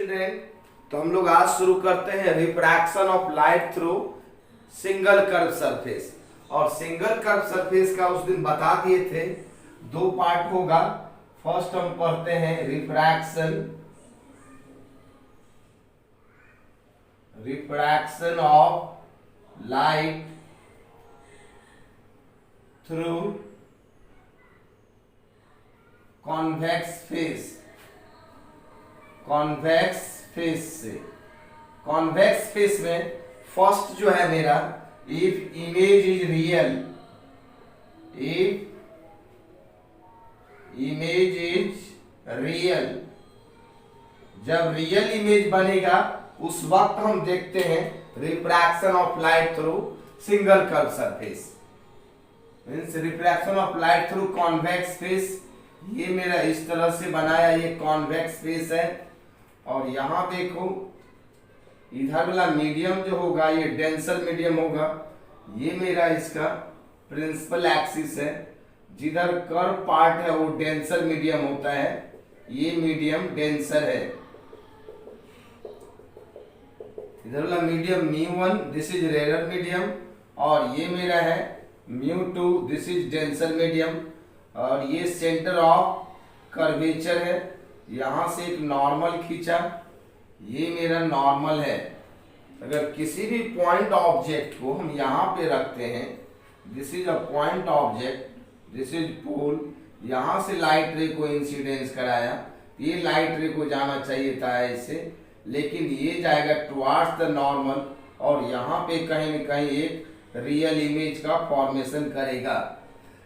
Children, तो हम लोग आज शुरू करते हैं refraction of light through single curve surface. और सिंगल कर्व सरफेस का उस दिन बता दिए थे, दो पार्ट होगा। फर्स्ट हम पढ़ते हैं refraction of light through convex face. Convex face में फर्स्ट जो है मेरा, इफ इमेज इज रियल, जब रियल इमेज बनेगा उस वक्त हम देखते हैं refraction of light through single curve surface. Means refraction of light through convex face. ये मेरा इस तरह से बनाया, ये कॉन्वेक्स फेस है। और यहां देखो, इधर वाला मीडियम जो होगा ये डेंसर मीडियम होगा। ये मेरा इसका प्रिंसिपल एक्सिस है। जिधर कर्व पार्ट है वो डेंसर मीडियम होता है, ये मीडियम डेंसर है। इधर वाला medium μ1, this is rare medium. और ये मेरा है μ2, दिस इज डेंसर मीडियम। और ये सेंटर ऑफ कर्वेचर है। यहां से एक नॉर्मल खींचा, ये मेरा नॉर्मल है। अगर किसी भी पॉइंट ऑब्जेक्ट को हम यहां पे रखते हैं, this is a point object, this is pole, यहां से लाइट रे को इंसिडेंस कराया, ये लाइट रे को जाना चाहिए था ऐसे, लेकिन ये जाएगा टुवार्ड्स द नॉर्मल और यहाँ पे कहीं न कहीं एक रियल इमेज का फॉर्मेशन करेगा।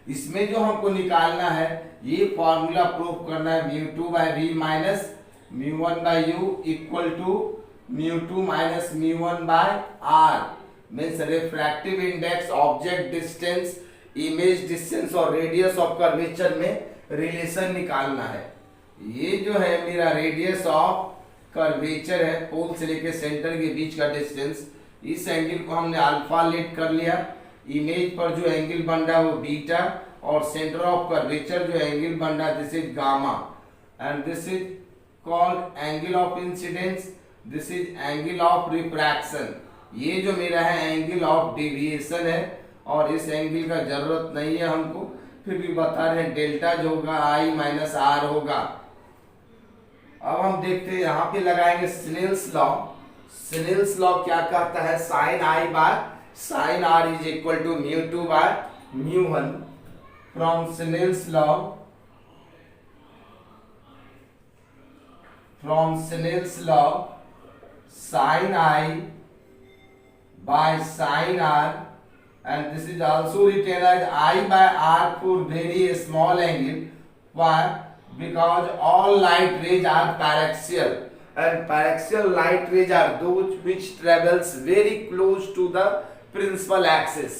इसमें जो हमको निकालना है, ये फॉर्मूला प्रूफ करना है, μ2/v minus μ1/u equal to μ2 minus μ1/r। Means refractive index, object distance, image distance और रेडियस ऑफ कर्वेचर में रिलेशन निकालना है। ये जो है मेरा रेडियस ऑफ कर्वेचर है, पोल से लेके सेंटर के बीच का डिस्टेंस। इस एंगल को हमने अल्फा लेट कर लिया। इमेज पर जो एंगल बन रहा है वो बीटा, और सेंटर ऑफ कर्वेचर जो एंगल बन रहा है this is gamma, and this is called angle of incidence, this is angle of refraction. ये जो मेरा है एंगल ऑफ डेविएशन है, और इस एंगल का जरूरत नहीं है हमको, फिर भी बता रहे हैं डेल्टा जो होगा I माइनस आर होगा। अब हम देखते हैं, यहाँ पे लगाएंगे स्नेल्स लॉ। स्नेल्स लॉ क्या कहता है, sine I by sine R is equal to μ2/μ1। From Snell's law sine I by sin R, and this is also written as I/R for very small angle. Why? Because all light rays are paraxial, and paraxial light rays are those which travels very close to the principal axis.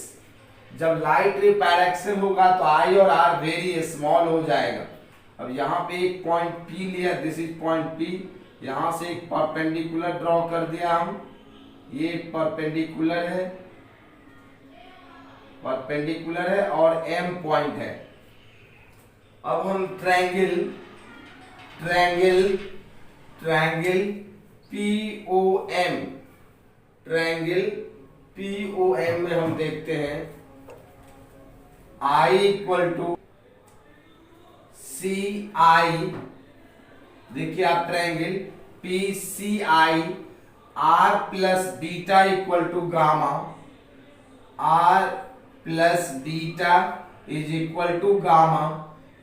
जब light रे paraxial होगा तो I और R very small हो जाएगा। अब यहाँ पे एक पॉइंट P लिया, दिस इज पॉइंट P। यहाँ से एक परपेंडिकुलर ड्रॉ कर दिया हम, ये परपेंडिकुलर है और M पॉइंट है। अब हम ट्रायंगल POM में हम देखते हैं I इक्वल टू CI। देखिए आप triangle PCI, R plus beta equal to gamma, R plus beta is equal to gamma,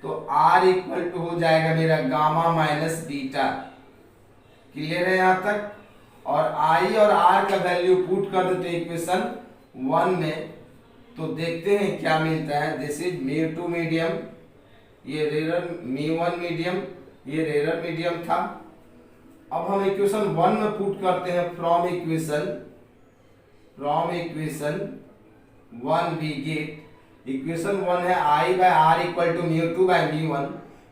तो R इक्वल टू हो जाएगा मेरा गामा माइनस बीटा। क्लियर है यहाँ तक? और I और R का वैल्यू पुट कर देते इक्वेशन 1 में, तो देखते हैं क्या मिलता है। दिस इज μ2 मीडियम, ये रेयर μ1 मीडियम, ये रेयर मीडियम था। अब हम इक्वेशन 1 में पुट करते हैं, from equation 1 we get, equation 1 है I/R इक्वल टू μ2/μ1,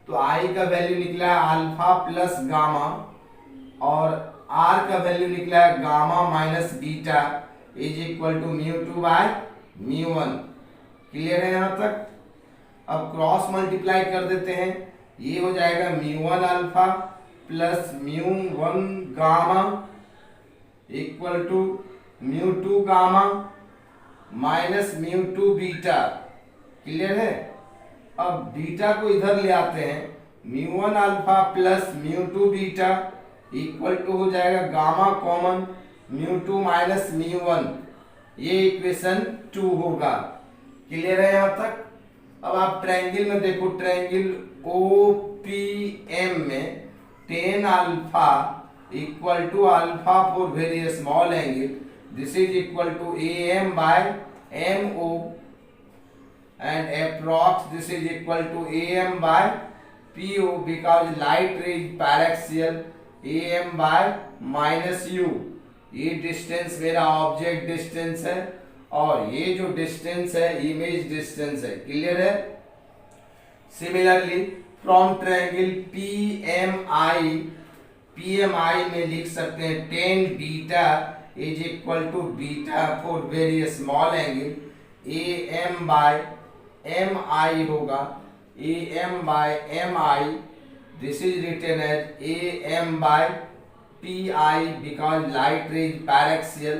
तो I का वैल्यू निकला है अल्फा प्लस गामा, और R का वैल्यू निकला है gamma minus beta is equal to μ2/μ1। Clear है यहाँ तक? अब क्रॉस मल्टीप्लाई कर देते हैं, ये हो जाएगा μ1 alpha plus mu one gamma equal to mu two gamma minus mu two beta. Clear है? अब बीटा को इधर ले आते हैं, mu one alpha plus mu two beta equal to हो जाएगा gamma common mu two minus mu one, ये इक्वेशन 2 होगा। क्लियर है यहाँ तक? अब आप ट्रायंगल में देखो, ट्रायंगल OPM में tan alpha equal to alpha for very small angle, this is equal to AM by MO and approx this is equal to AM by PO because light ray is paraxial, AM by minus U। ये distance मेरा object distance है और ये जो distance है image distance है। Clear है? Similarly from triangle PMI में लिख सकते हैं tan beta is equal to beta for very small angle, AM by MI होगा, AM by MI this is written as AM by PI because light ray is paraxial,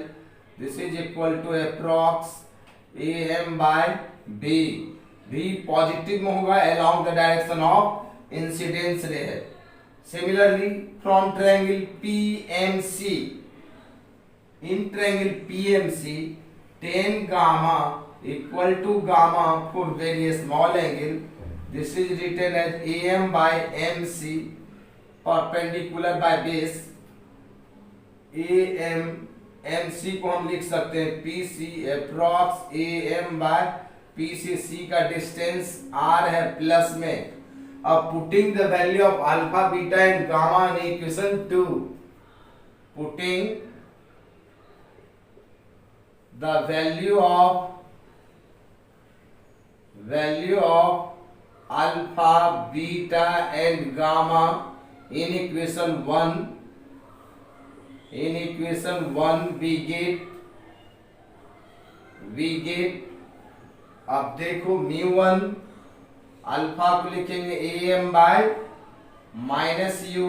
this is equal to approx AM by B। B positive में होगा along the direction of incidence ray है। Similarly from triangle PMC, in triangle PMC tan gamma equal to gamma for very small angle, this is written as AM by MC perpendicular by base, AM MC को हम लिख सकते हैं PC approx AM by PC, C का distance R है plus में। अब putting the value of alpha beta and gamma in equation 2, putting the value of alpha beta and gamma in equation 1, in equation 1 we get अब देखो mu one alpha को लिखेंगे AM by minus U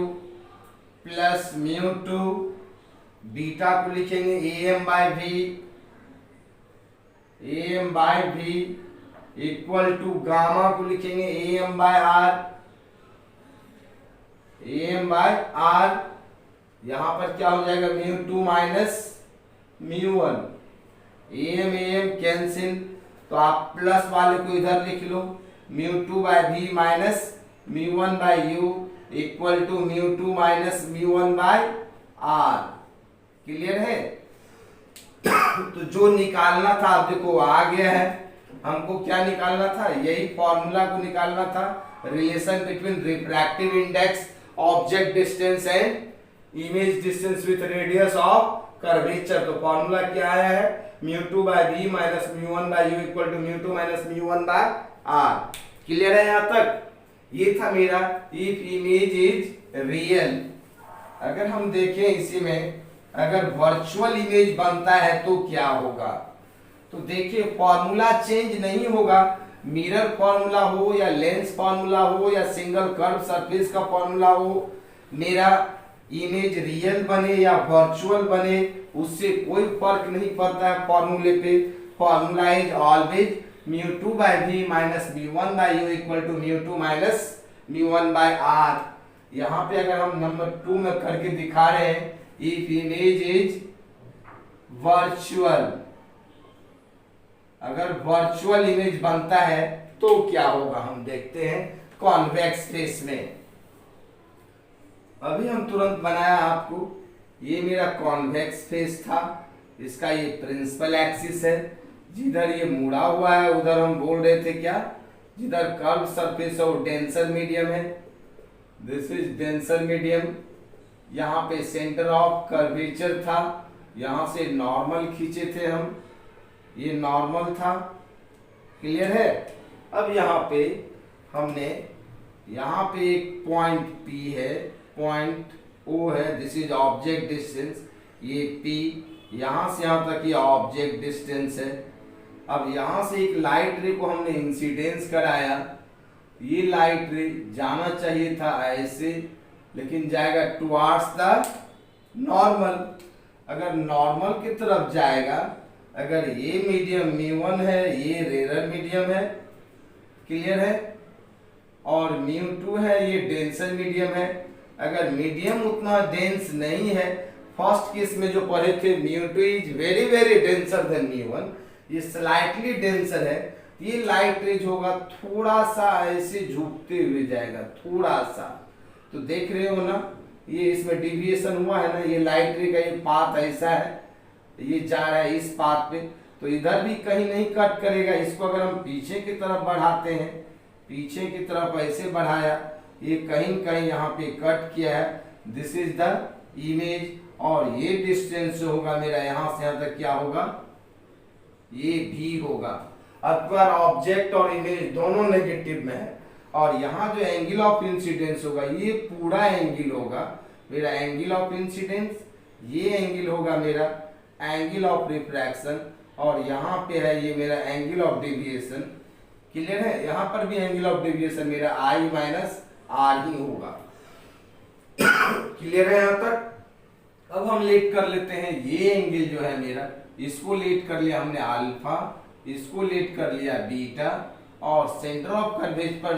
plus mu two, beta को लिखेंगे AM by V equal to gamma को लिखेंगे AM by R। यहां पर क्या हो जाएगा mu two minus mu one, AM cancel, तो आप प्लस वाले को इधर लिख लो, mu two by V minus mu one by U equal to mu two minus mu one by R। Clear है? तो जो निकालना था आप देखो आ गया है। हमको क्या निकालना था? यही फॉर्मूला को निकालना था, relation between refractive index, object distance and image distance with radius of curvature. तो फॉर्मूला क्या आया है? Mu two by V minus mu one by U equal to mu two minus mu one by R। Clear है यहाँ तक? ये था मेरा इफ इमेज इज रियल। अगर हम देखें इसी में अगर वर्चुअल इमेज बनता है तो क्या होगा? तो देखिए फॉर्मूला चेंज नहीं होगा, मिरर फॉर्मूला हो या लेंस फॉर्मूला हो या सिंगल कर्व सरफेस का फॉर्मूला हो, मेरा इमेज रियल बने या वर्चुअल बने उससे कोई फर्क नहीं पड़ता है फॉर्मूले पे। Formula is always mu two by V minus mu one by U equal to mu two minus mu one by R। यहाँ पे अगर हम नंबर 2 में करके दिखा रहे हैं इफ इमेज इज वर्चुअल, अगर वर्चुअल इमेज बनता है तो क्या होगा हम देखते हैं कॉन्वेक्स फेस में। अभी हम तुरंत बनाया आपको, ये मेरा कॉन्वेक्स फेस था, इसका ये प्रिंसिपल एक्सिस है, जिधर ये मुड़ा हुआ है उधर हम बोल रहे थे क्या, जिधर कर्व सरफेस है वो डेंसर मीडियम है, दिस इज डेंसर मीडियम। यहाँ पे सेंटर ऑफ कर्वेचर था, यहाँ से नॉर्मल खींचे थे हम, ये नॉर्मल था। क्लियर है? अब यहाँ पे हमने यहाँ पे एक पॉइंट P है, पॉइंट O है, दिस इज ऑब्जेक्ट डिस्टेंस, ये P, यहाँ से यहाँ तक ये ऑब्जेक्ट डिस्टेंस है। अब यहाँ से एक लाइट रे को हमने इंसिडेंस कराया, ये लाइट रे जाना चाहिए था ऐसे लेकिन जाएगा टुवार्ड्स द नॉर्मल। अगर नॉर्मल की तरफ जाएगा, अगर ये मीडियम μ1 है, ये रेरर मीडियम है, क्लियर है, और μ2 है, ये डेंसर मीडियम है। अगर मीडियम उतना डेंस नहीं है, फर्स्ट केस में जो पढ़े थे μ2 is very very denser than μ1, ये स्लाइटली डेंसर है, ये लाइट रेज होगा थोड़ा सा ऐसे झुकते हुए जाएगा, थोड़ा सा। तो देख रहे हो ना, ये इसमें डिविएशन हुआ है ना, ये लाइट रे का ये पाथ ऐसा है, ये जा रहा है इस पाथ पे, तो इधर भी कहीं नहीं कट करेगा। इसको अगर हम पीछे की तरफ बढ़ाते हैं, पीछे की तरफ ऐसे बढ़ाया, ये कहीं कहीं यहाँ पे कट किया है, दिस इज द इमेज। और ये डिस्टेंस जो होगा मेरा यहाँ से यहाँ तक क्या होगा, ये भी होगा। अब ऑब्जेक्ट और इमेज दोनों नेगेटिव में है, और यहाँ जो एंगल ऑफ इंसिडेंस होगा, ये पूरा एंगल होगा मेरा एंगल ऑफ इंसिडेंस, ये एंगल होगा मेरा एंगल ऑफ रिफ्रैक्शन, और यहाँ पे है ये मेरा एंगल ऑफ डेविएशन। क्लियर है, यहाँ पर भी एंगल ऑफ डेविएशन मेरा I माइनस R ही होगा। क्लियर है यहाँ तक। अब हम लेट कर लेते हैं, ये एंगल जो है मेरा, इसको लेट कर लिया हमने अल्फा, इसको लेट कर लिया बीटा, और सेंटर ऑफ कर्वेज पर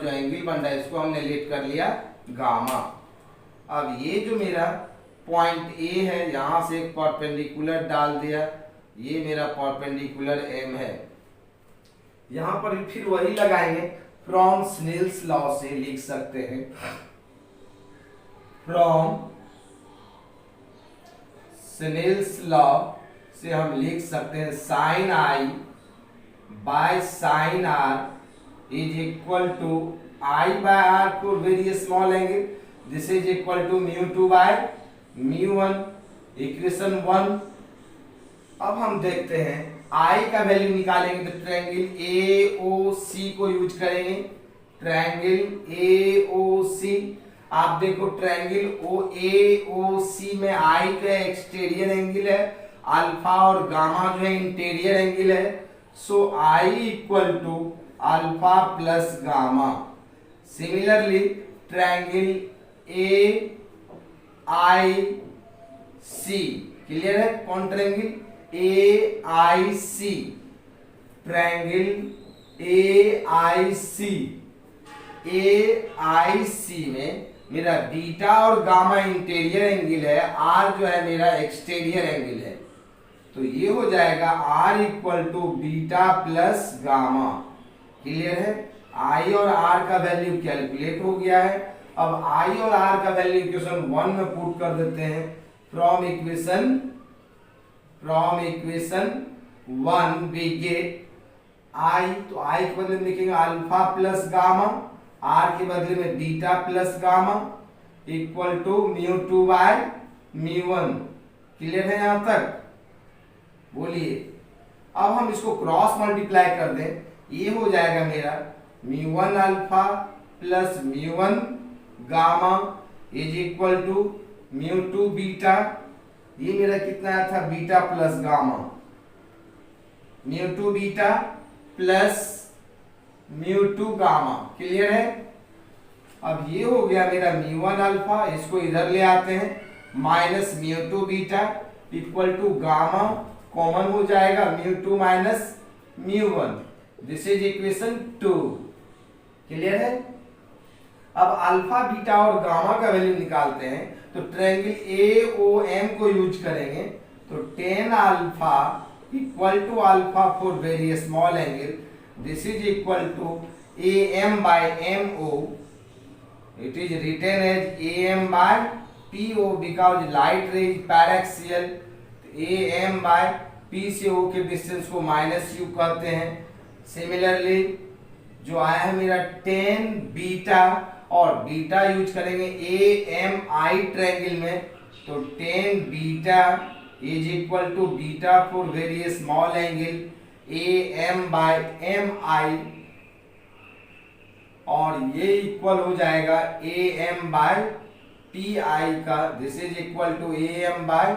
जो एंगल बन रहा है इसको हमने लेट कर लिया गामा। अब ये जो मेरा पॉइंट ए है, यहां से एक परपेंडिकुलर डाल दिया, ये मेरा परपेंडिकुलर एम है। यहां पर फिर वही लगाएंगे, फ्रॉम स्नेल्स लॉ से लिख सकते हैं, फ्रॉम स्नेल्स लॉ से हम लिख सकते हैं sine I by sine R is equal to I by R for very small angle, this is equal to μ2 by μ1, equation 1। अब हम देखते हैं आई का वैल्यू निकालेंगे तो ट्रायंगल AOC को यूज करेंगे, ट्रायंगल AOC। आप देखो ट्रायंगल AOC में आई का एक्सटीरियर एंगल है, अल्फा और गामा जो है इंटीरियर एंगल है, so I equal to alpha plus gamma. Similarly triangle AIC, clear है, कौन ट्रायंगल AIC, ट्रायंगल AIC में मेरा बीटा और गामा इंटीरियर एंगल है, R जो है मेरा एक्सटीरियर एंगल है, तो ये हो जाएगा R equal to beta plus gamma. Clear है, I और R का वैल्यू कैलकुलेट हो गया है। अब I और R का वैल्यू इक्वेशन 1 में पुट कर देते हैं, from equation 1 we get I, तो I के बदले में लिखेंगे अल्फा प्लस गामा, R के बदले में beta plus gamma equal to μ2 by μ1। Clear है यहां तक, बोलिए। अब हम इसको क्रॉस मल्टीप्लाई कर दें, ये हो जाएगा मेरा μ1 alpha plus μ1 gamma is equal to μ2 beta, ये मेरा कितना आया था beta plus gamma, μ2 beta plus μ2 gamma. Clear है, अब ये हो गया मेरा μ1 अल्फा, इसको इधर ले आते हैं, minus μ2 beta equal to gamma, common हो जाएगा μ2 minus μ1, this is equation 2। Clear है, अब अल्फा बीटा और गामा का वैल्यू निकालते हैं, तो ट्रायंगल AOM को यूज करेंगे, तो tan alpha equal to alpha for very small angle, this is equal to AM by MO, it is written as AM by PO because light ray is paraxial, AM by P से O के distance को minus U कहते हैं। Similarly जो आया है मेरा tan beta, और बीटा यूज करेंगे AMI ट्रायंगल में, तो tan beta is equal to beta for very small angle AM by MI, और ये इक्वल हो जाएगा AM बाय PI का, this is equal to AM by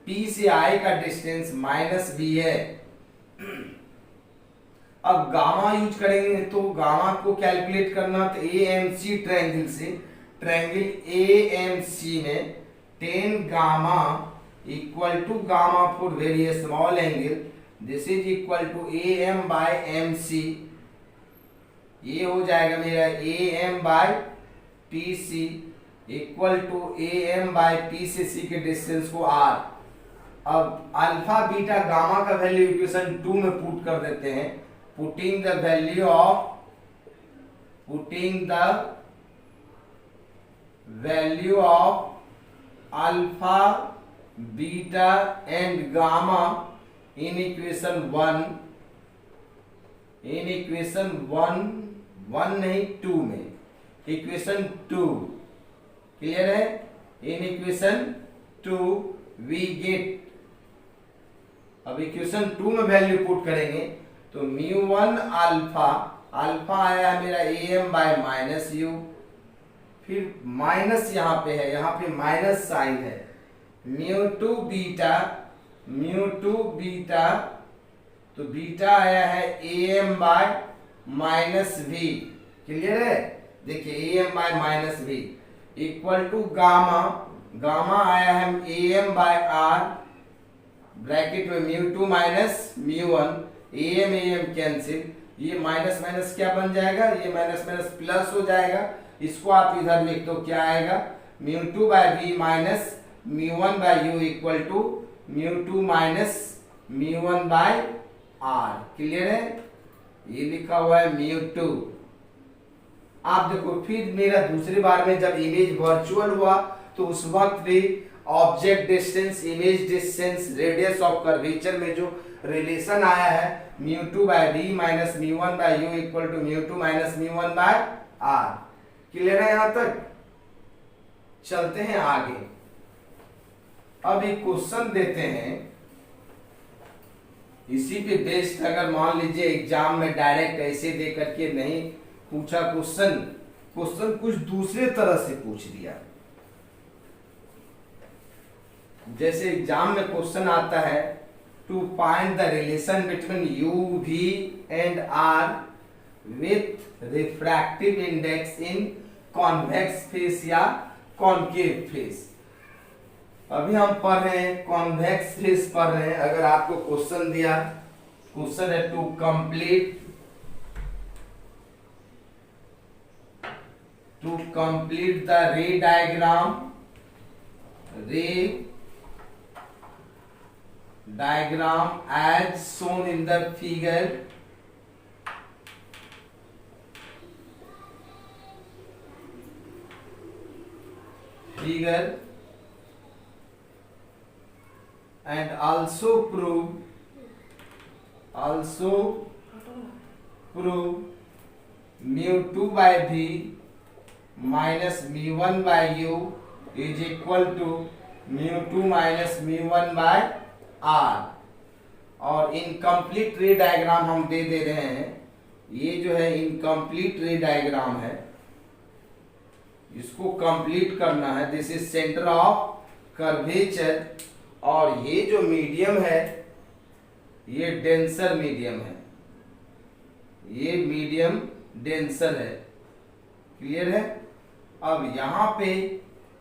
P से I का डिस्टेंस माइनस B है। अब गामा यूज करेंगे, तो गामा को कैलकुलेट करना तो AMC ट्रायंगल से ट्रायंगल AMC में tan gamma equal to gamma for very small angle, this is equal to AM by MC। ये हो जाएगा मेरा AM by PC equal to AM by P से C के डिस्टेंस को R। अब अल्फा बीटा गामा का वैल्यू इक्वेशन 2 में पुट कर देते हैं। Putting the value of alpha beta and gamma in equation 1 नहीं 2 में, इक्वेशन 2 क्लियर है। इन इक्वेशन 2 वी गेट, अब इक्वेशन 2 में वैल्यू पुट करेंगे तो μ1 अल्फा आया है मेरा AM बाय माइनस यू, फिर माइनस यहाँ पे है, यहाँ पे माइनस साइन है। μ2 बीटा तो बीटा आया है AM by minus V, clear है। देखिए AM by minus V equal to gamma आया है AM बाय R, ब्रैकेट में μ2 माइनस μ1, AM कैंसिल, ये माइनस माइनस क्या बन जाएगा, ये माइनस माइनस प्लस हो जाएगा। इसको आप इधर लिख दो, क्या आएगा μ2 by v minus μ1 by u equal to μ2 minus μ1 by r, clear है। ये लिखा हुआ है μ2। आप देखो फिर मेरा दूसरी बार में जब इमेज वर्चुअल हुआ तो उस वक्त भी object distance, image distance, radius of curvature में जो रिलेशन आया है μ2 by v minus μ1 by u equal to μ2 minus μ1 by r, clear है। यहां तक चलते हैं आगे। अब एक क्वेश्चन देते हैं, इसी पे बेस्ड अगर मान लीजिए एग्जाम में डायरेक्ट ऐसे दे करके नहीं पूछा क्वेश्चन कुछ दूसरे तरह से पूछ दिया। जैसे एग्जाम में क्वेश्चन आता है to find the relation between U V and R with refractive index in convex face या कॉनकेव फेस। अभी हम पढ़ रहे हैं कॉन्वेक्स फेस पढ़ रहे हैं। अगर आपको क्वेश्चन दिया, क्वेश्चन है to complete the ray diagram as shown in the figure and also prove μ2 by v minus μ1 by u is equal to μ2 minus μ1 by r। और इनकम्प्लीट रे डायग्राम हम दे रहे हैं। ये जो है इनकम्प्लीट रे डायग्राम है, इसको कंप्लीट करना है। This is centre of curvature, और ये जो मीडियम है ये डेंसर मीडियम है, ये मीडियम डेंसर है, क्लियर है। अब यहाँ पे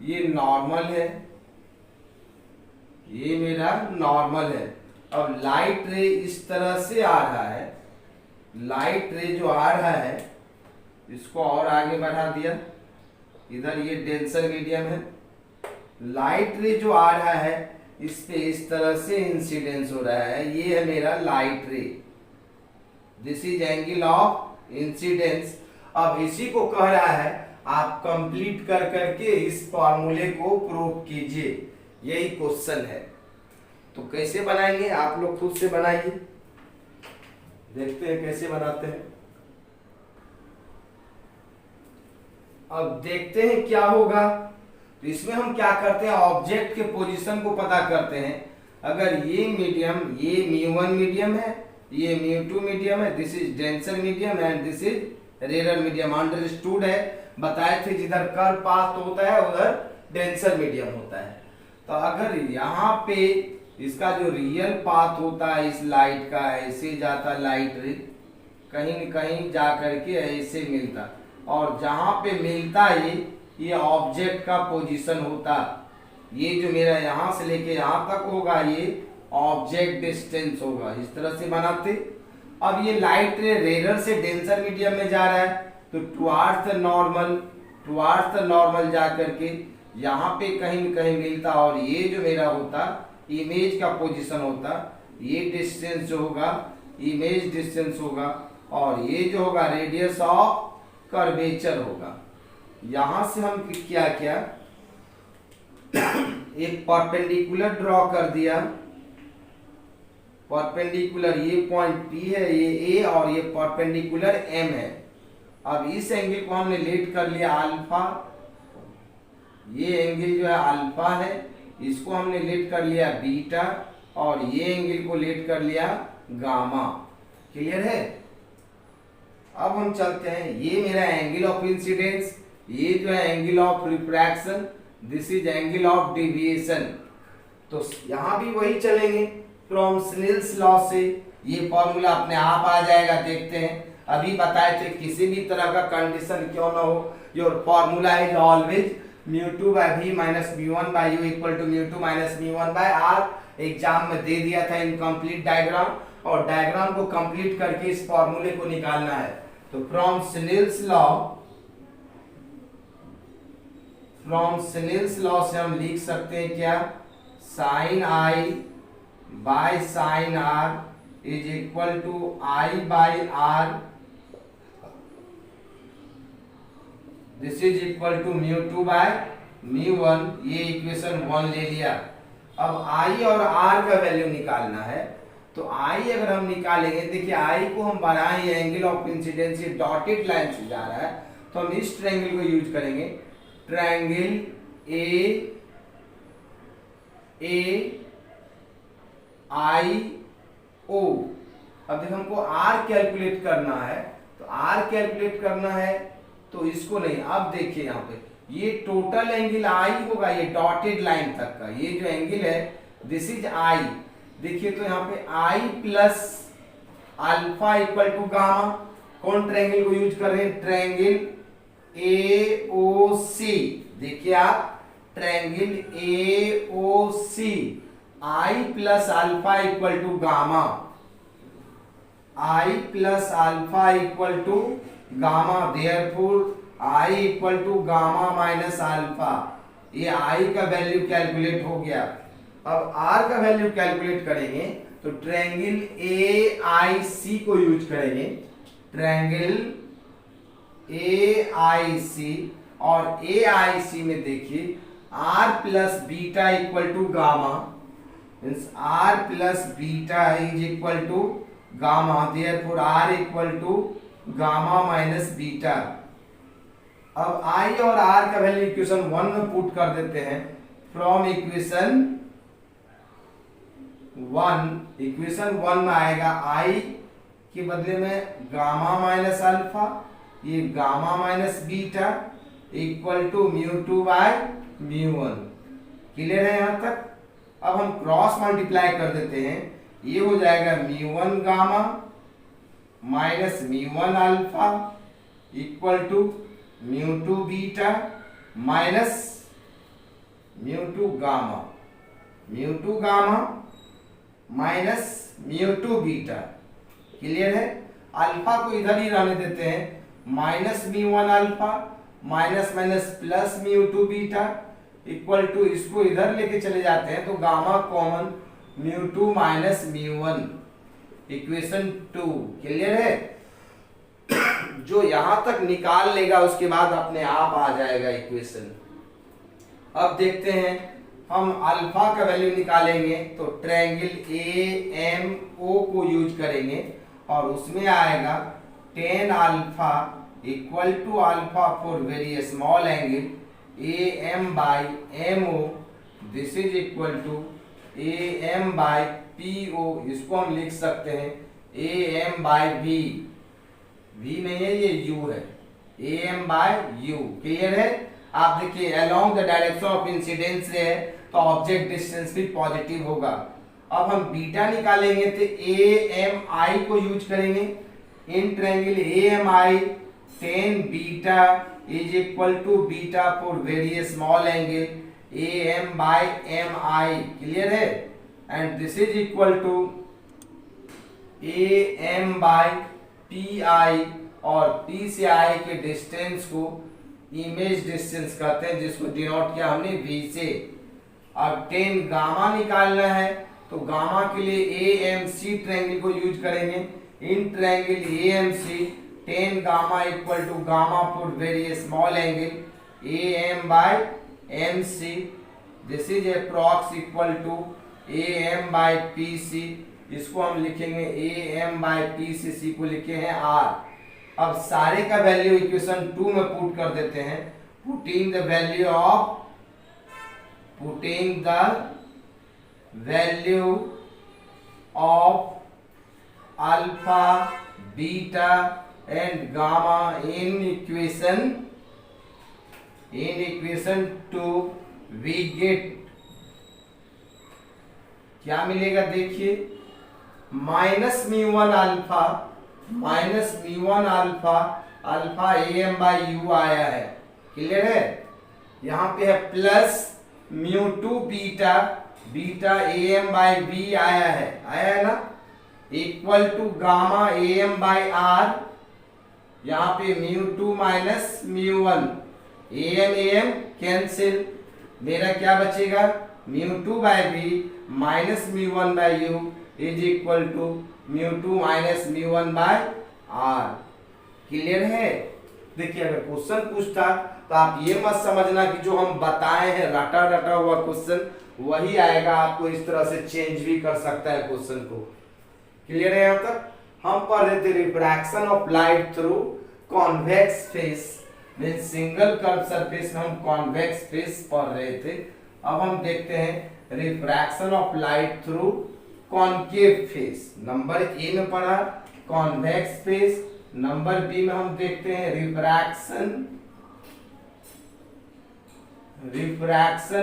ये नॉर्मल है, ये मेरा नॉर्मल है। अब लाइट रे इस तरह से आ रहा है, लाइट रे जो आ रहा है इसको और आगे बढ़ा दिया, इधर ये डेंसर मीडियम है। लाइट रे जो आ रहा है इस पे इस तरह से इंसिडेंस हो रहा है, ये है मेरा लाइट रे, this is angle of incidence. अब इसी को कह रहा है आप कंप्लीट कर करके इस फॉर्मूले को प्रूव कीजिए, यही क्वेश्चन है। तो कैसे बनाएंगे आप लोग खुद से बनाइए, देखते हैं कैसे बनाते हैं। अब देखते हैं क्या होगा। तो इसमें हम क्या करते हैं, ऑब्जेक्ट के पोजीशन को पता करते हैं। अगर ये मीडियम, ये μ1 मीडियम है, ये μ2 मीडियम है, this is denser medium and this is rarer medium. Understood है, बताए थे जिधर कर्व पास होता है उधर डेंसर मीडियम होता है। तो अगर यहाँ पे इसका जो रियल पाथ होता है इस लाइट का, ऐसे जाता लाइट रे, कहीं न कहीं जा करके ऐसे मिलता, और जहां पे मिलता ये ऑब्जेक्ट का पोजीशन होता, ये जो मेरा यहाँ से लेके यहाँ तक होगा ये ऑब्जेक्ट डिस्टेंस होगा, इस तरह से बनाते। अब ये लाइट रे रेयर से डेंसर मीडियम में जा रहा है तो टुवार्ड्स द नॉर्मल जा करके यहाँ पे कहीं न कहीं मिलता, और ये जो मेरा होता इमेज का पोजीशन होता, ये डिस्टेंस जो होगा इमेज डिस्टेंस होगा, और ये जो होगा रेडियस ऑफ कर्वेचर होगा। यहां से हम क्या किया, एक परपेंडिकुलर ड्रॉ कर दिया, परपेंडिकुलर, ये पॉइंट P है, ये A और ये परपेंडिकुलर M है। अब इस एंगल को हमने लेट कर लिया अल्फा, ये एंगल जो है अल्फा है, इसको हमने लेट कर लिया बीटा, और ये एंगल को लेट कर लिया गामा। क्लियर है? अब हम चलते हैं, ये मेरा एंगल ऑफ इंसिडेंस, ये जो है angle of refraction, this is angle of deviation. तो यहां भी वही चलेंगे फ्रॉम स्नेल्स लॉ से, ये फॉर्मूला अपने आप आ जाएगा। देखते हैं, अभी बताए थे किसी भी तरह का कंडीशन क्यों ना हो, your formula is always μ2 by v minus μ1 by u equal to μ2 minus μ1 by r। Exam में दे दिया था इनकम्प्लीट डायग्राम, और डायग्राम को कंप्लीट करके इस फॉर्मूले को निकालना है। तो फ्रॉम स्नेल्स लॉ से हम लिख सकते हैं क्या, sine i by sine r is equal to i by r, this is equal to μ2 by μ1। ये इक्वेशन 1 ले लिया। अब i और r का वैल्यू निकालना है, तो i अगर हम निकालेंगे, देखिए i को हम बनाए एंगल ऑफ इंसिडेंस, ये डॉटेड लाइन से जा रहा है, तो हम इस ट्रायंगल को यूज करेंगे, ट्रायंगल ए आई ओ। अब देखो हमको r कैलकुलेट करना है, तो r कैलकुलेट करना है तो इसको नहीं, अब देखिए यहाँ पे ये टोटल एंगल आई होगा, ये डॉटेड लाइन तक का ये जो एंगल है दिस इज आई। देखिए तो यहाँ पे I plus alpha equal to gamma, कौन ट्रायंगल को यूज कर रहे हैं, ट्रायंगल ए ओ सी। देखिए आप triangle A O C, I plus alpha equal to gamma, I plus alpha equal to gamma, therefore I equal to gamma minus alpha. ये I का value calculate हो गया। अब R का value calculate करेंगे तो ट्रायंगल AIC को use करेंगे, ट्रायंगल AIC, और AIC में देखिए R plus beta equal to gamma, means R plus beta is equal to gamma, therefore R equal to gamma minus beta. अब I और R का वैल्यू इक्वेशन 1 में put कर देते हैं, फ्रॉम इक्वेशन 1 में आएगा I के बदले में गामा माइनस अल्फा, ये gamma minus beta equal to μ2 by μ1। Clear है यहां तक? अब हम क्रॉस मल्टीप्लाई कर देते हैं, ये हो जाएगा μ1 gamma minus μ1 alpha equal to μ2 beta minus μ2 gamma minus μ2 beta. Clear है? अल्फा को इधर ही रहने देते हैं, minus μ1 alpha minus minus plus μ2 beta equal to, इसको इधर लेके चले जाते हैं तो gamma common, μ2 minus μ1, equation 2। Clear है? जो यहां तक निकाल लेगा उसके बाद अपने आप आ जाएगा इक्वेशन। अब देखते हैं, हम अल्फा का वैल्यू निकालेंगे तो ट्रायंगल AMO को यूज करेंगे, और उसमें आएगा tan alpha equal to alpha for very small angle AM by MO, this is equal to AM by PO। इसको हम लिख सकते हैं AM बाय V, V नहीं है ये U है, AM बाय U। क्लियर है? आप देखिए along the direction of incidence है तो ऑब्जेक्ट डिस्टेंस भी पॉजिटिव होगा। अब हम बीटा निकालेंगे तो AMI को यूज करेंगे, in triangle AMI tan beta is equal to beta for very small angle A M by M I, clear है, and this is equal to A M by P I, और P से आई के distance को image distance कहते हैं, जिसको denote किया हमने वी से। अब 10 गामा निकालना है तो गामा के लिए ए एम सी ट्रायंगल को यूज करेंगे। In triangle A M C 10 gamma equal to gamma for very small angle A M by M C, this is approx equal to A M by P C, इसको हम लिखेंगे A M by P C को लिखे हैं are. अब सारे का value equation 2 में पुट कर देते हैं। Putting the value of alpha, beta and gamma in equation 2 we get क्या मिलेगा, देखिए minus mu one alpha, alpha A M by U आया है, क्लियर है। यहाँ पे है plus mu two beta A M by B आया है ना, equal to gamma A M by R, यहाँ पे mu two minus mu one, A M cancel, मेरा क्या बचेगा, mu two by B minus mu one by U is equal to mu two minus mu one by R, clear है। देखिए अगर क्वेश्चन पूछता तो आप ये मत समझना कि जो हम बताए हैं रटा हुआ क्वेश्चन वही आएगा, आपको इस तरह से चेंज भी कर सकता है क्वेश्चन को, क्लियर है। यहाँ तक हम पढ़ रहे थे refraction of light through convex face, mean single curve surface में हम कॉन्वेक्स फेस पढ़ रहे थे। अब हम देखते हैं refraction of light through concave face. Number A में पढ़ा कॉन्वेक्स फेस, नंबर बी में हम देखते हैं refraction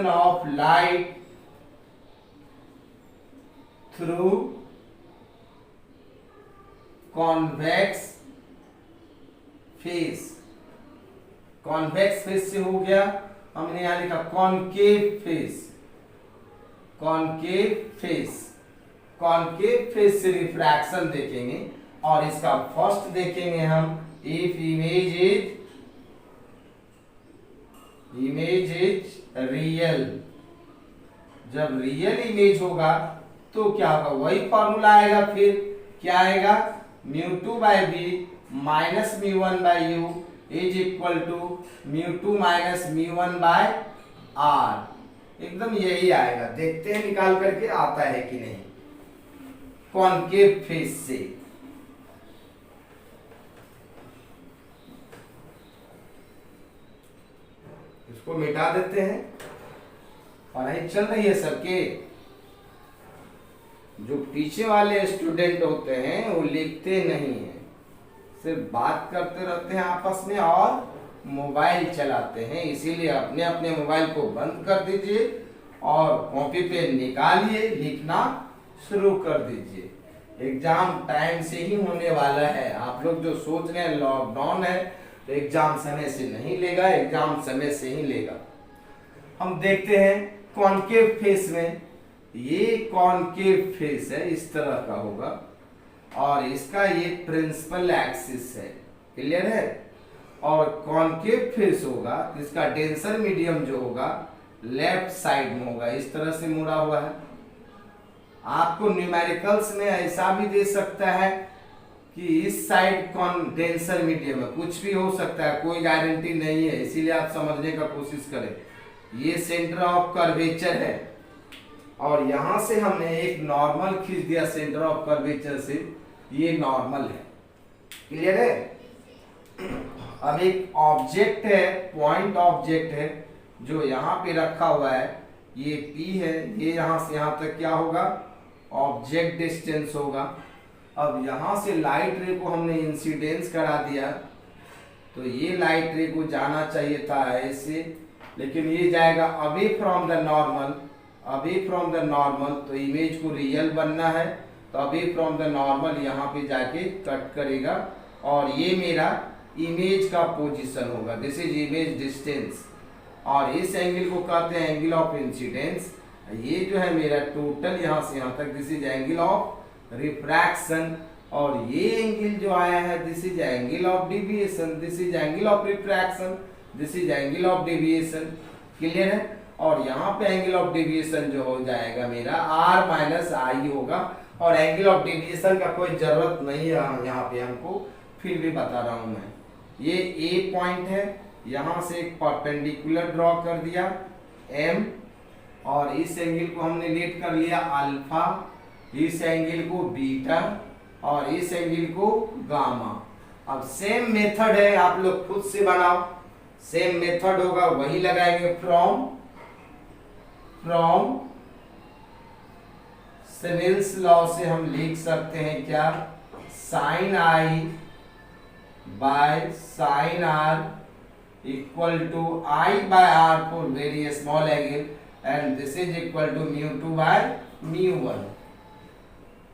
of light through convex face. Convex face से हो गया, हमने यहां लिखा कॉन्केव फेस, कॉन्केव फेस से रिफ्रैक्शन देखेंगे, और इसका फर्स्ट देखेंगे हम इफ इमेज इज रियल। जब रियल इमेज होगा तो क्या होगा, वही फॉर्मूला आएगा, फिर क्या आएगा, mu two by B minus mu one by U is equal to mu two minus mu one by R, एकदम यही आएगा। देखते हैं निकाल करके आता है कि नहीं। कॉन्केव फेस से इसको मिटा देते हैं। पढ़ाई चल रही है सबके, जो पीछे वाले स्टूडेंट होते हैं वो लिखते नहीं है, सिर्फ बात करते रहते हैं आपस में और मोबाइल चलाते हैं। इसीलिए अपने अपने मोबाइल को बंद कर दीजिए और कॉपी पे निकालिए, लिखना शुरू कर दीजिए। एग्जाम टाइम से ही होने वाला है। आप लोग जो सोच रहे हैं लॉकडाउन है तो एग्जाम समय से नहीं लेगा, एग्जाम समय से ही लेगा। हम देखते हैं कॉन्केव फेस में, ये कॉन्केव फेस है, इस तरह का होगा और इसका ये प्रिंसिपल एक्सिस है, क्लियर है। और कॉन्केव फेस होगा, इसका डेंसर मीडियम जो होगा लेफ्ट साइड में होगा, इस तरह से मुड़ा हुआ है। आपको न्यूमेरिकल्स में ऐसा भी दे सकता है कि इस साइड कंडेंसर मीडियम है, कुछ भी हो सकता है, कोई गारंटी नहीं है, इसीलिए आप समझने का कोशिश करें। ये सेंटर ऑफ कर्वेचर है और यहां से हमने एक नॉर्मल खींच दिया सेंटर ऑफ कर्वेचर से, ये नॉर्मल है, क्लियर है। अब एक ऑब्जेक्ट है, पॉइंट ऑब्जेक्ट है जो यहाँ पे रखा हुआ है, ये P है, ये यहां से यहां तक क्या होगा, ऑब्जेक्ट डिस्टेंस होगा। अब यहां से लाइट रे को हमने इंसिडेंस करा दिया, तो ये लाइट रे को जाना चाहिए था ऐसे, लेकिन ये जाएगा away from the normal, away from the normal. तो इमेज को रियल बनना है तो अवे फ्रॉम द नॉर्मल यहाँ पे जाके कट करेगा और ये मेरा इमेज का पोजीशन होगा, दिस इज इमेज डिस्टेंस। और इस एंगल को कहते हैं एंगल ऑफ इंसिडेंस। ये जो है मेरा टोटल यहाँ से यहाँ तक, this is angle of refraction. और ये एंगल जो आया है this is angle of deviation, this is angle of refraction, this is angle of deviation. Clear है। और यहाँ पे एंगल ऑफ डेविएशन जो हो जाएगा मेरा r माइनस आई होगा। और एंगल ऑफ डेविएशन का कोई जरूरत नहीं है यहाँ पे हमको, फिर भी बता रहा हूँ मैं। ये A पॉइंट है, यहाँ से एक परपेंडिकुलर ड्रॉ कर दिया M, और इस एंगल को हमने लेट कर लिया अल्फा, इस एंगल को बीटा और इस एंगल को गामा। अब सेम मेथड है, आप लोग खुद से बनाओ, सेम मेथड होगा वही लगाएंगे। फ्रॉम स्नेल्स लॉ से हम लिख सकते हैं क्या, sine I by sine R equal to I by R for very small angle, and this is equal to mu two by mu one,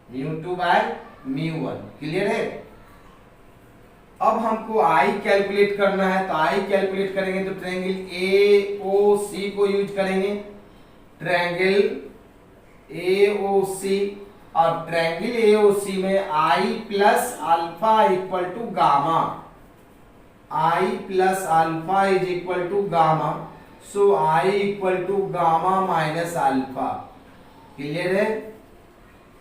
mu two by mu one. Clear है। अब हमको I calculate करना है, तो आई calculate करेंगे तो triangle AOC को use करेंगे, ट्रायंगल AOC। और ट्रायंगल AOC में I plus alpha equal to gamma, I plus alpha is equal to gamma, so I equal to gamma minus alpha. Clear है।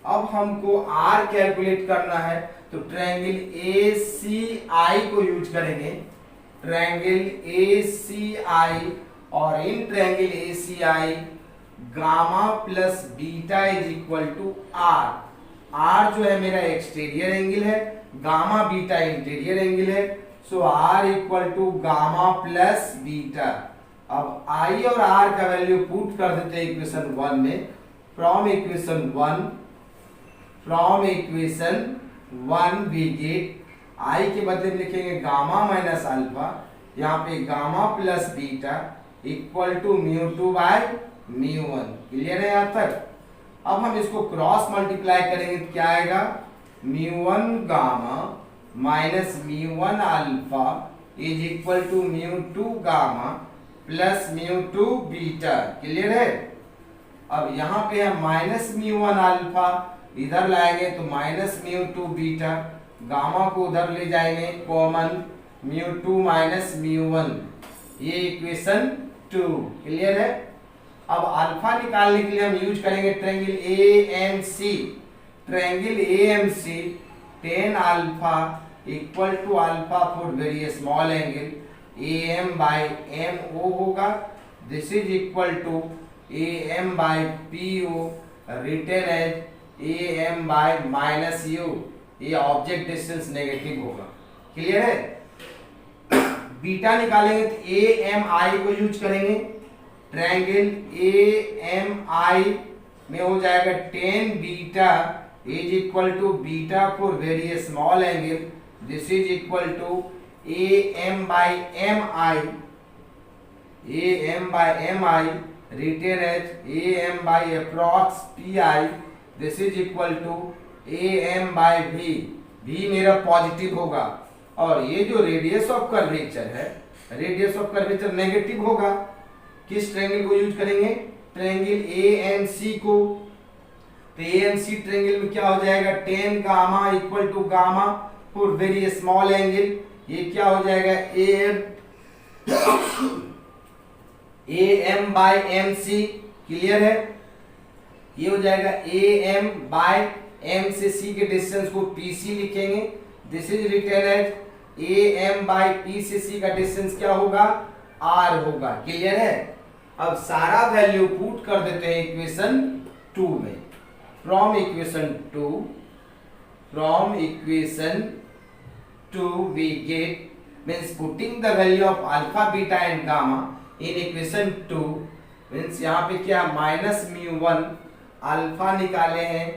अब हमको R कैलकुलेट करना है, तो ट्रायंगल ACI को यूज करेंगे, ट्रायंगल ACI। और in triangle ACI gamma plus beta is equal to R। R जो है मेरा एक्सटीरियर एंगल है, गामा बीटा इंटीरियर एंगल है, so R equal to gamma plus beta. अब I और R का वैल्यू पुट कर देते हैं इक्वेशन 1 में। From equation 1 we get, I के बदले में लिखेंगे गामा माइनस अल्फा, यहाँ पे gamma plus beta equal to mu two by mu one. Clear है यहाँ तक। अब हम इसको क्रॉस मल्टीप्लाई करेंगे तो क्या आएगा, mu one gamma minus mu one alpha is equal to mu two gamma plus mu two beta. Clear है। अब यहाँ पे है माइनस म्यू वन अल्फा, इधर लाएंगे तो minus mu two beta, gamma को उधर ले जाएंगे common, mu two minus mu one, ये इक्वेशन 2। क्लियर है। अब अल्फा निकालने के लिए हम यूज करेंगे triangle AMC, triangle AMC tan alpha equal to alpha for very small angle, AM by MO होगा, this is equal to AM by PO written as AM by minus U। ये object distance negative होगा। Clear है। Beta निकालेंगे तो AMI को use करेंगे, triangle AMI में हो जाएगा tan beta is equal to beta for very small angle, this is equal to AM by MI written as AM by approx PI, this is equal to AM by V मेरा positive होगा। और ये जो radius of curvature है, radius of curvature negative होगा। किस triangle को use करेंगे, ट्रायंगल AMC को। तो AMC ट्रायंगल में क्या हो जाएगा, tan gamma equal to gamma for very small angle, ये क्या हो जाएगा AM बाय MC। क्लियर है। ये हो जाएगा AM बाय M से C के डिस्टेंस को PC लिखेंगे, this is written as AM by P से C का डिस्टेंस क्या होगा, R होगा। क्लियर है। अब सारा वैल्यू पुट कर देते हैं इक्वेशन 2 में। From equation 2 we get, means putting the value of alpha, beta and gamma in equation 2 means यहाँ पे क्या माइनस म्यू वन अल्फा निकाले हैं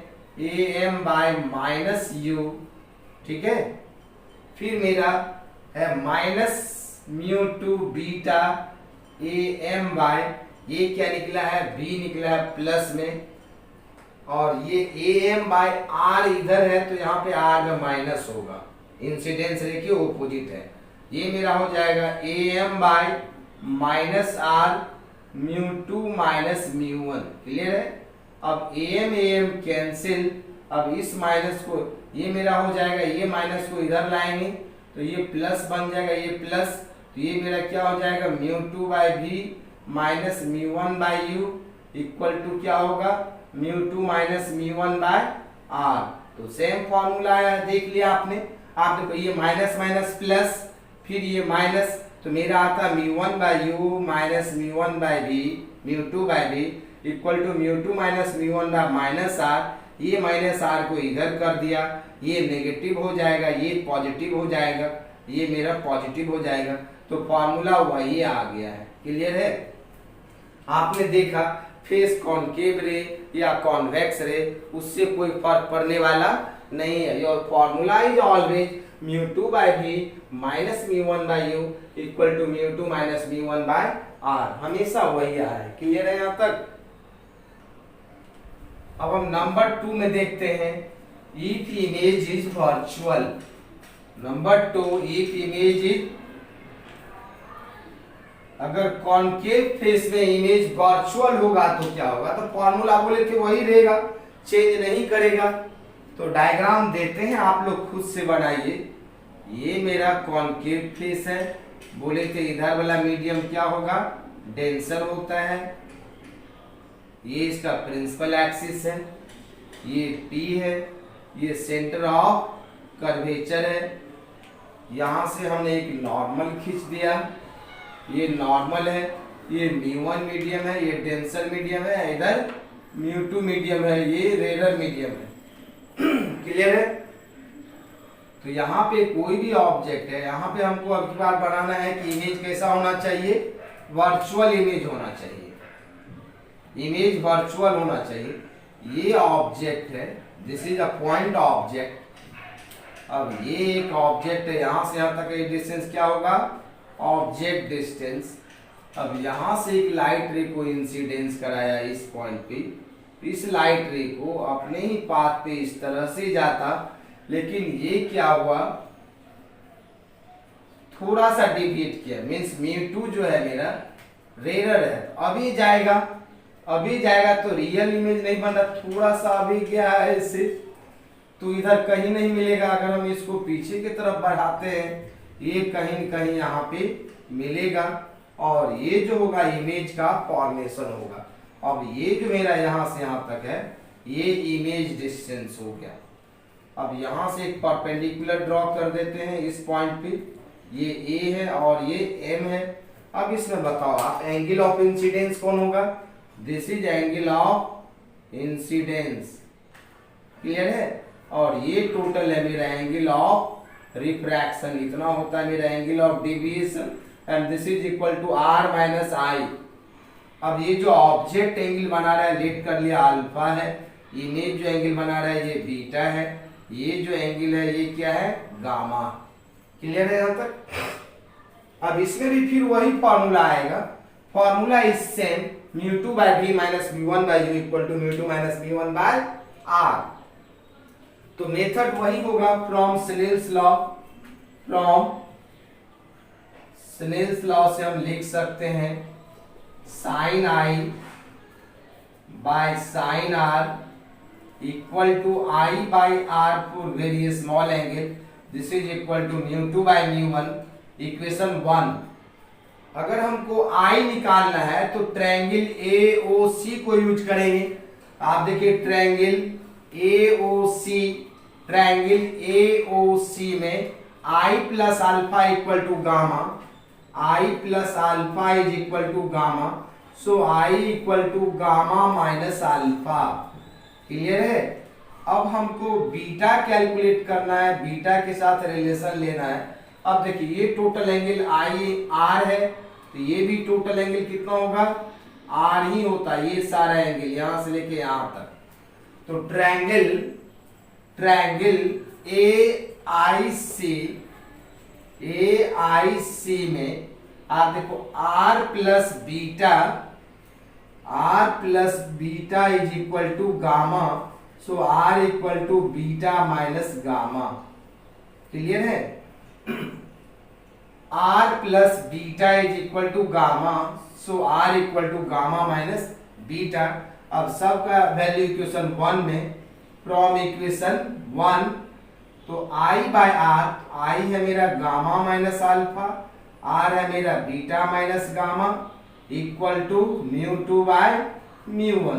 AM बाय माइनस U। ठीक है। फिर मेरा है minus mu two beta AM by, ये क्या निकला है V निकला है प्लस में, और ये AM बाय R इधर है तो यहाँ पे R में माइनस होगा, इंसिडेंस रे की ऑपोजिट है। ये मेरा हो जाएगा am by minus R mu two minus mu one. Clear है? अब am कैंसिल, अब इस माइनस को ये मेरा हो जाएगा, ये माइनस को इधर लाएंगे तो ये प्लस बन जाएगा, ये प्लस, तो ये मेरा क्या हो जाएगा mu two by V minus mu one by U equal to क्या होगा mu two minus mu one by R. तो सेम फॉर्मूला आया, देख लिया आपने। आप देखो ये माइनस माइनस प्लस, फिर ये माइनस, तो मेरा आता mu one by U minus mu one by V mu two by V equal to mu two minus mu one by minus R. ये माइनस आर को इधर कर दिया, ये नेगेटिव हो जाएगा, ये पॉजिटिव हो जाएगा, ये मेरा पॉजिटिव हो जाएगा, तो फॉर्मूला वही आ गया है। क्लियर है? आपने देखा फेस कॉनकेव रे या कॉन्वेक्स रे, उससे कोई फर्क पड़ने वाला नहीं है। Your formula is always mu two by V minus mu one by U equal to mu two minus mu one by R, हमेशा वही आ है। क्लियर है यहाँ तक? अब हम नंबर 2 में देखते हैं, if image is virtual. Number 2, if image is, अगर कॉनकेव फेस में इमेज वर्चुअल होगा तो क्या होगा, तो फॉर्मूला बोले थे वही रहेगा, चेंज नहीं करेगा। तो डायग्राम देते हैं, आप लोग खुद से बनाइए। ये मेरा कॉनकेव फेस है, बोले थे इधर वाला मीडियम क्या होगा डेंसर होता है, ये इसका प्रिंसिपल एक्सिस है, ये P है, ये सेंटर ऑफ कर्वेचर है। यहां से हमने एक नॉर्मल खींच दिया, ये नॉर्मल है, ये म्यू1 मीडियम है, ये डेंसर मीडियम है, इधर म्यू2 मीडियम है, ये रेयर मीडियम है। क्लियर है? तो यहाँ पे कोई भी ऑब्जेक्ट है, यहाँ पे हमको अब की बार बनाना है कि इमेज कैसा होना चाहिए, वर्चुअल इमेज होना चाहिए, इमेज वर्चुअल होना चाहिए। ये ऑब्जेक्ट है, this is a point object. अब ये एक ऑब्जेक्ट है, यहां से यहां तक डिस्टेंस क्या होगा ऑब्जेक्ट डिस्टेंस। अब यहां से एक लाइट रे को इंसिडेंस कराया इस पॉइंट पे, इस लाइट रे को अपने ही पाथ पे इस तरह से जाता, लेकिन ये क्या हुआ थोड़ा सा डिविएट किया, मींस म्यू2 जो है मेरा रेयर है, अभी जाएगा, अभी जाएगा तो रियल इमेज नहीं बन रहा, थोड़ा सा अभी गया है इससे, तो इधर कहीं नहीं मिलेगा। अगर हम इसको पीछे की तरफ बढ़ाते हैं, ये कहीं न कहीं यहाँ पे मिलेगा, और ये जो होगा इमेज का फॉर्मेशन होगा। अब ये जो मेरा यहाँ से यहाँ तक है, ये इमेज डिस्टेंस हो गया। अब यहाँ से एक परपेंडिकुलर ड्रॉ कर देते हैं इस पॉइंट पे, ये A है और ये M है। अब इसमें बताओ आप एंगल ऑफ इंसिडेंस कौन होगा, this is angle of incidence. Clear है? और ये टोटल है मेरा एंगल ऑफ रिफ्रैक्शन, इतना होता है मेरा angle of deviation, and this is equal to R minus I। अब ये जो ऑब्जेक्ट एंगल बना रहा है, लेट कर लिया अल्फा है, इमेज जो एंगल बना रहा है ये बीटा है, ये जो एंगल है ये क्या है गामा। क्लियर है यहाँ तक? अब इसमें भी फिर वही फॉर्मूला आएगा, formula is same, mu two by V minus mu one by U equal to mu two minus mu one by R. तो मेथड वही होगा from Snell's law, from Snell's law से हम लिख सकते हैं sine I by sine R equal to I by R for very small angle, this is equal to mu two by mu one. Equation 1, अगर हमको आई निकालना है तो ट्रायंगल AOC को यूज करेंगे। आप देखिए ट्रायंगल AOC में I plus alpha equal to gamma, I plus alpha is equal to gamma, so I equal to gamma minus alpha. Clear है? अब हमको बीटा कैलकुलेट करना है, बीटा के साथ रिलेशन लेना है। अब देखिए ये टोटल एंगल आई आर है, तो ये भी टोटल एंगल कितना होगा आर ही होता है, ये सारा एंगल यहां से लेके यहां तक। तो ट्रायंगल AIC में आप देखो R plus beta is equal to gamma, so R equal to beta minus gamma. Clear है? R plus beta is equal to gamma, so R equal to gamma minus beta. अब सबका value equation 1 में, from equation 1 तो आई by are, आई है मेरा gamma minus alpha, R है मेरा beta minus gamma, equal to mu two by mu one.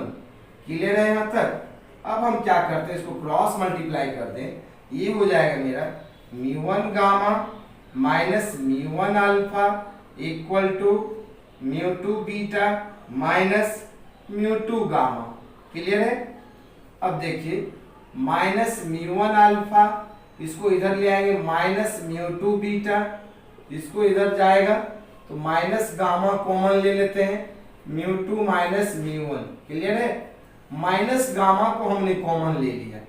Clear है यहाँ तक? अब हम क्या करते हैं, इसको क्रॉस मल्टीप्लाई कर दें, ये हो जाएगा मेरा mu one gamma minus mu one alpha equal to mu two beta minus mu two gamma. Clear है? अब देखिए माइनस म्यू वन अल्फा, इसको इधर ले आएंगे माइनस म्यू टू बीटा, इसको इधर जाएगा तो माइनस गामा कॉमन ले लेते हैं, mu two minus mu one. Clear है? माइनस गामा को हमने कॉमन ले लिया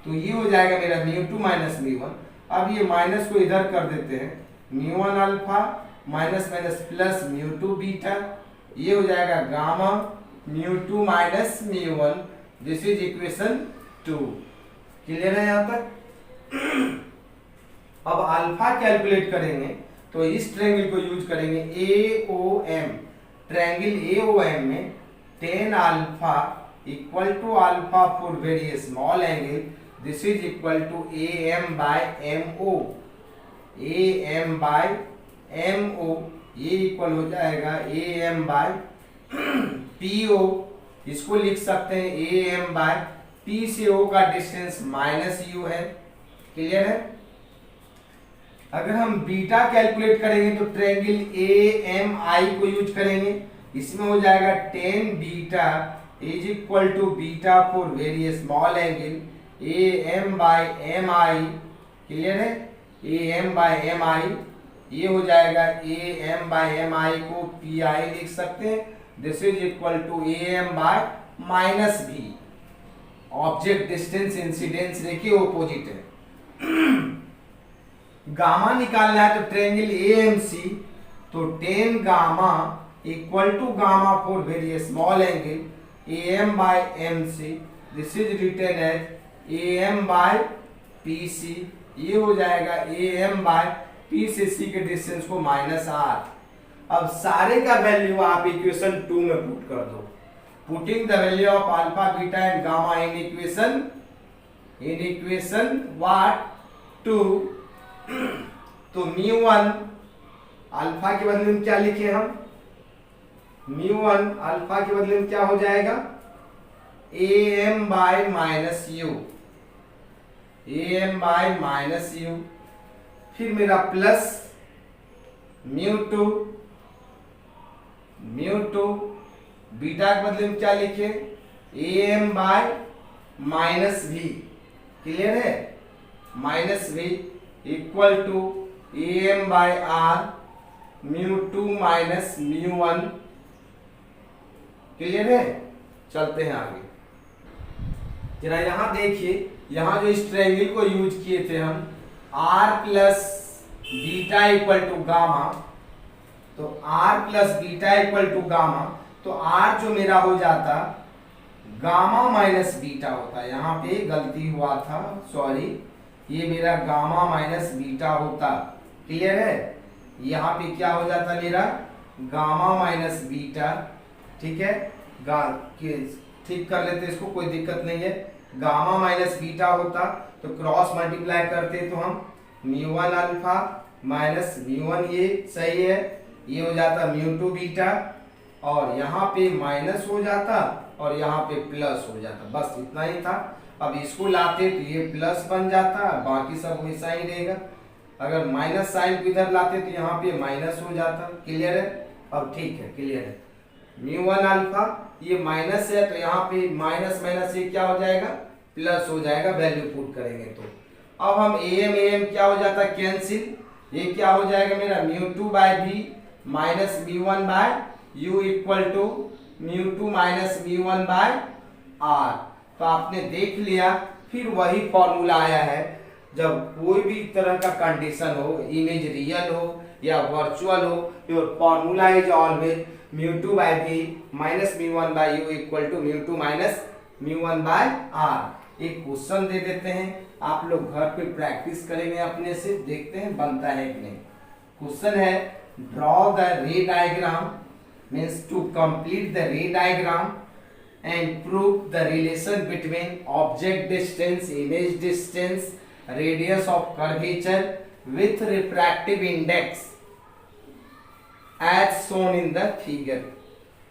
तो ये हो जाएगा मेरा mu two minus mu one. अब ये माइनस को इधर कर देते हैं, mu one alpha minus minus plus mu two beta, ये हो जाएगा gamma mu two minus mu one. This is equation 2। Clear है यहाँ तक? अब अल्फा कैलकुलेट करेंगे तो इस ट्रायंगल को यूज करेंगे AOM। ट्रायंगल AOM में tan alpha equal to alpha for very small angle, this is equal to AM by MO। AM by MO ये इक्वल हो जाएगा AM बाय PO। इसको लिख सकते हैं AM बाय P से O का डिस्टेंस माइनस U है। क्लियर है? अगर हम बीटा कैलकुलेट करेंगे तो ट्रायंगल AMI को यूज करेंगे, इसमें हो जाएगा tan beta is equal to beta for very small angle AM by MI। Clear है? AM बाय MI ये हो जाएगा AM बाय MI को PI लिख सकते हैं, this is equal to AM by minus B। Object distance incidence ray के opposite है। गामा निकालना है तो ट्रायंगल AMC, तो tan gamma equal to gamma for very small angle AM by MC, this is written as AM by PC। ये हो जाएगा AM by P से C के डिस्टेंस को माइनस R। अब सारे का वैल्यू आप इक्वेशन 2 में पुट कर दो। Putting the value of alpha beta and gamma in equation what 2, तो म्यू वन अल्फा के बदले में क्या लिखे हम, म्यू वन अल्फा के बदले में क्या हो जाएगा AM by minus you, AM by minus you, फिर मेरा प्लस म्यू टू बीटा के बदले में क्या लिखे AM by minus V। Clear है? Minus V equal to AM by R mu two minus mu one. Clear है? चलते हैं आगे। जरा यहाँ देखिए, यहाँ जो इस ट्रायंगल को यूज किए थे हम R plus beta equal to gamma, तो R plus beta equal to gamma, तो R जो मेरा हो जाता गामा माइनस बीटा होता है। यहाँ पे गलती हुआ था, सॉरी, ये मेरा गामा माइनस बीटा होता। क्लियर है? यहाँ पे क्या हो जाता मेरा गामा माइनस बीटा। ठीक है? ठीक कर लेते इसको, कोई दिक्कत नहीं है। गामा माइनस बीटा होता तो क्रॉस मल्टीप्लाई करते तो हम mu one alpha minus mu one, ये सही है, ये हो जाता म्यू टू बीटा, और यहाँ पे माइनस हो जाता और यहाँ पे प्लस हो जाता। बस इतना ही था। अब इसको लाते तो ये प्लस बन जाता, बाकी सब वैसा ही रहेगा। अगर माइनस साइन को इधर लाते तो यहाँ पे माइनस हो जाता। क्लियर है? अब ठीक है, क्लियर है। म्यू वन अल्फा ये माइनस है तो यहाँ पे माइनस माइनस ये क्या हो जाएगा प्लस हो जाएगा, वैल्यू पुट करेंगे तो। अब हम AM क्या हो जाता कैंसिल, ये क्या हो जाएगा मेरा mu two by V minus mu one by U equal to mu two minus mu one by R. तो आपने देख लिया, फिर वही फॉर्मूला आया है। जब कोई भी तरह का कंडीशन हो, इमेज रियल हो या वर्चुअल हो, your formula is always mu two by V minus mu one by U equal to mu two minus mu one by R. एक क्वेश्चन दे देते हैं, आप लोग घर पे प्रैक्टिस करेंगे अपने से, देखते हैं बनता है कि नहीं। क्वेश्चन है draw the ray diagram, means to complete the ray diagram and prove the relation between object distance, image distance, radius of curvature with refractive index as shown in the figure.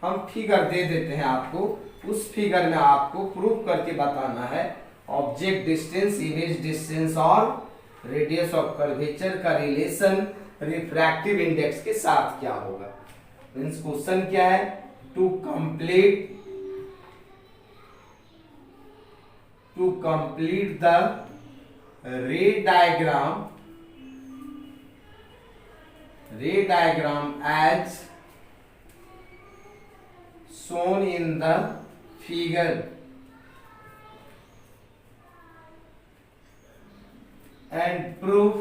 हम figure दे देते हैं आपको, उस figure में आपको prove करके बताना है ऑब्जेक्ट डिस्टेंस, इमेज डिस्टेंस और रेडियस ऑफ कर्वेचर का रिलेशन रिफ्रैक्टिव इंडेक्स के साथ क्या होगा। मींस क्वेश्चन क्या है, to complete the ray diagram as shown in the figure and prove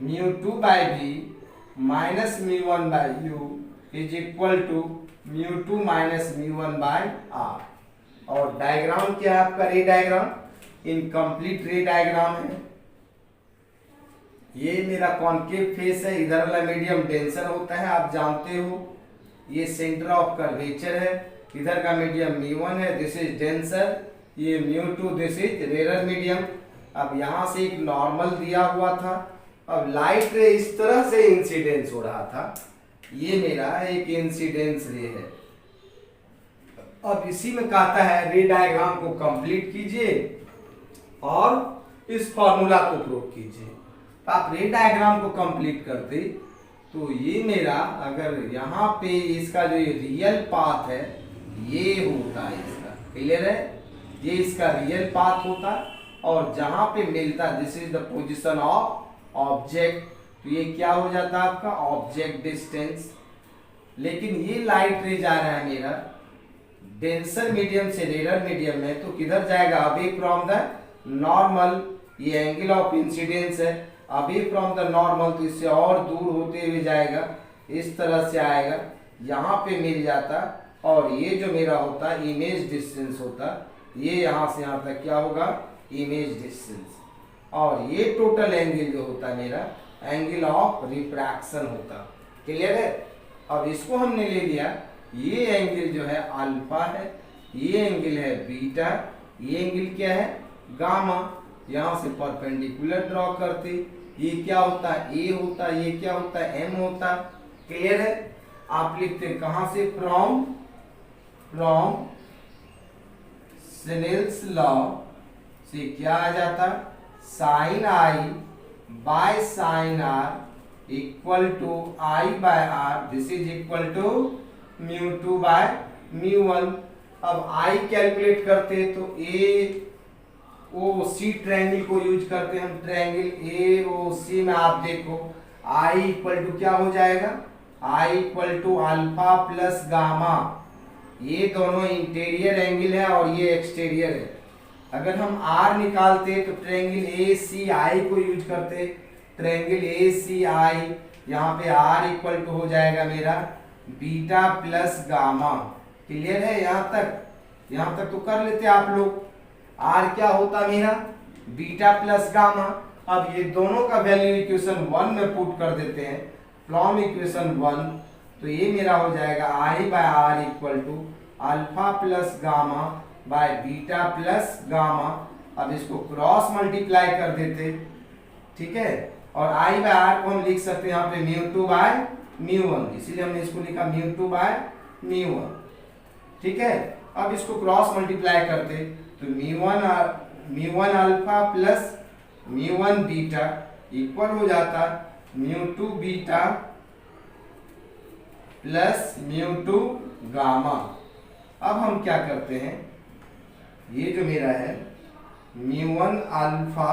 mu2 by v minus mu1 by u is equal to mu2 minus mu1 by r। और diagram क्या है आपका, रे डायग्राम, इनकम्प्लीट रे diagram है। ये मेरा concave face है, इधर वाला मीडियम डेंसर होता है, आप जानते हो। ये सेंटर ऑफ कर्वेचर है, इधर का मीडियम mu1 है, दिस इज डेंसर, ये mu2, this is rare medium. अब यहां से एक नॉर्मल दिया हुआ था, अब लाइट रे इस तरह से इंसिडेंस हो रहा था, ये मेरा एक इंसिडेंस रे है। अब इसी में कहता है रे डायग्राम को कंप्लीट कीजिए और इस फॉर्मूला को प्रूव कीजिए। तो आप रे डायग्राम को कंप्लीट करते तो ये मेरा, अगर यहाँ पे इसका जो रियल पाथ है ये होता है, इसका क्लियर है, ये इसका रियल पाथ होता, और जहां पे मिलता this is the position of object, तो ये क्या हो जाता है आपका ऑब्जेक्ट डिस्टेंस। लेकिन ये लाइट रे जा रहा है मेरा डेंसर मीडियम से रेयर मीडियम में, तो किधर जाएगा, अवे फ्रॉम द नॉर्मल, ये एंगल ऑफ इंसिडेंस है, अवे फ्रॉम द नॉर्मल, तो इससे और दूर होते हुए जाएगा, इस तरह से आएगा, यहाँ पे मिल जाता, और ये जो मेरा होता इमेज डिस्टेंस होता, ये यहाँ से यहाँ तक क्या होगा इमेज डिस्टेंस, और ये टोटल एंगल जो होता मेरा एंगल ऑफ रिफ्रैक्शन होता। क्लियर है। अब इसको हमने ले लिया, ये एंगल जो है अल्फा है, ये एंगल है बीटा, ये एंगल क्या है गामा। यहाँ से परपेंडिकुलर ड्रॉ करते, ये क्या होता है ए होता, ये क्या होता है एम होता। क्लियर है। आप लिखते हैं कहां से, फ्रॉम स्नेल्स लॉ से क्या आ जाता, sine I by sine R equal to I by R, this is equal to mu2 by mu1। अब आई कैलकुलेट करते तो ए ओ सी ट्रायंगल को यूज करते हैं हम, ट्रायंगल ए ओ सी में आप देखो आई इक्वल टू क्या हो जाएगा, I equal to alpha plus gamma. ये दोनों इंटीरियर एंगल है और ये एक्सटीरियर है। अगर हम आर निकालते तो ट्रायंगल ए सी आई को यूज करते, ट्रायंगल ए सी आई, यहाँ पे आर इक्वल टू हो जाएगा मेरा बीटा प्लस गामा। क्लियर है। यहाँ तक तो कर लेते आप लोग। आर क्या होता मेरा बीटा प्लस गामा। अब ये दोनों का वैल्यू इक्वेशन 1 में पुट कर देते हैं, फ्रॉम इक्वेशन 1, तो ये मेरा हो जाएगा I by R equal to alpha plus gamma by beta plus gamma. अब इसको क्रॉस मल्टीप्लाई कर देते, ठीक है, और आई बाय आर को हम लिख सकते हैं यहाँ पे mu2 बाय mu1, इसीलिए हमने इसको लिखा mu2 बाय mu1, ठीक है। अब इसको क्रॉस मल्टीप्लाई करते तो mu1 alpha plus mu1 beta equal हो जाता mu2 beta plus mu2 gamma. अब हम क्या करते हैं, ये जो मेरा है mu1 alpha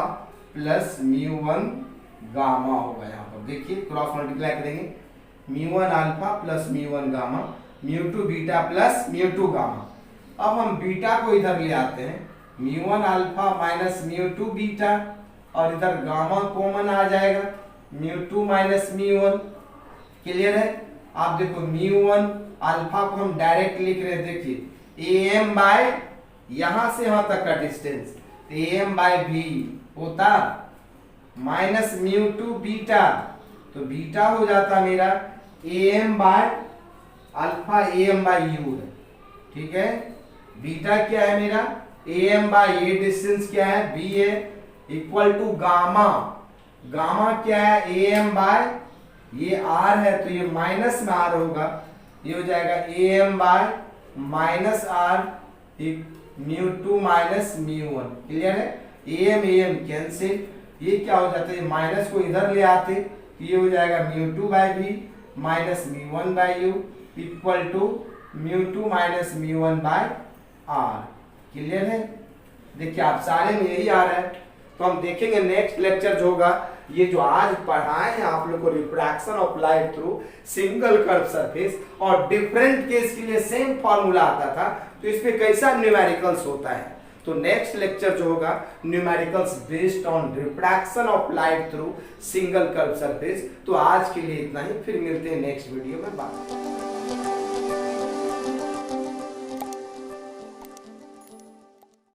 plus mu1 gamma होगा। यहाँ पर देखिए क्रॉस मल्टीप्लाई करेंगे, mu1 alpha plus mu1 gamma, mu2 beta plus mu2 gamma. अब हम बीटा को इधर ले आते हैं, mu1 alpha minus mu2 beta, और इधर गामा कॉमन आ जाएगा, mu2 माइनस mu1। क्लियर है। आप देखो mu1 अल्फा को हम डायरेक्ट लिख रहे हैं, देखिए am बाय यहां से यहां तक का डिस्टेंस am बाय v होता, माइनस म्यू टू बीटा, तो बीटा हो जाता मेरा am by alpha am by U है, ठीक है। बीटा क्या है मेरा, am बाय ये डिस्टेंस क्या है b है, इक्वल टू गामा, गामा क्या है am बाय ये r है, तो ये माइनस में r होगा, ये हो जाएगा am by minus r mu two minus mu one. Clear है, am कैंसिल, ये क्या हो जाता है, माइनस को इधर ले आते, ये हो जाएगा mu two by V minus mu one by U equal to mu two minus mu one by R. Clear है, देखिए आप सारे में यही आ रहा है। तो हम देखेंगे नेक्स्ट लेक्चर जो होगा, ये जो आज पढ़ाए हैं आप लोग को refraction of light through single curve surface, और डिफरेंट केस के लिए सेम फॉर्मूला आता था, तो इस पे कैसा न्यूमेरिकल्स होता है। तो नेक्स्ट लेक्चर जो होगा numericals based on refraction of light through single curve surface. तो आज के लिए इतना ही, फिर मिलते हैं नेक्स्ट वीडियो में, बाय।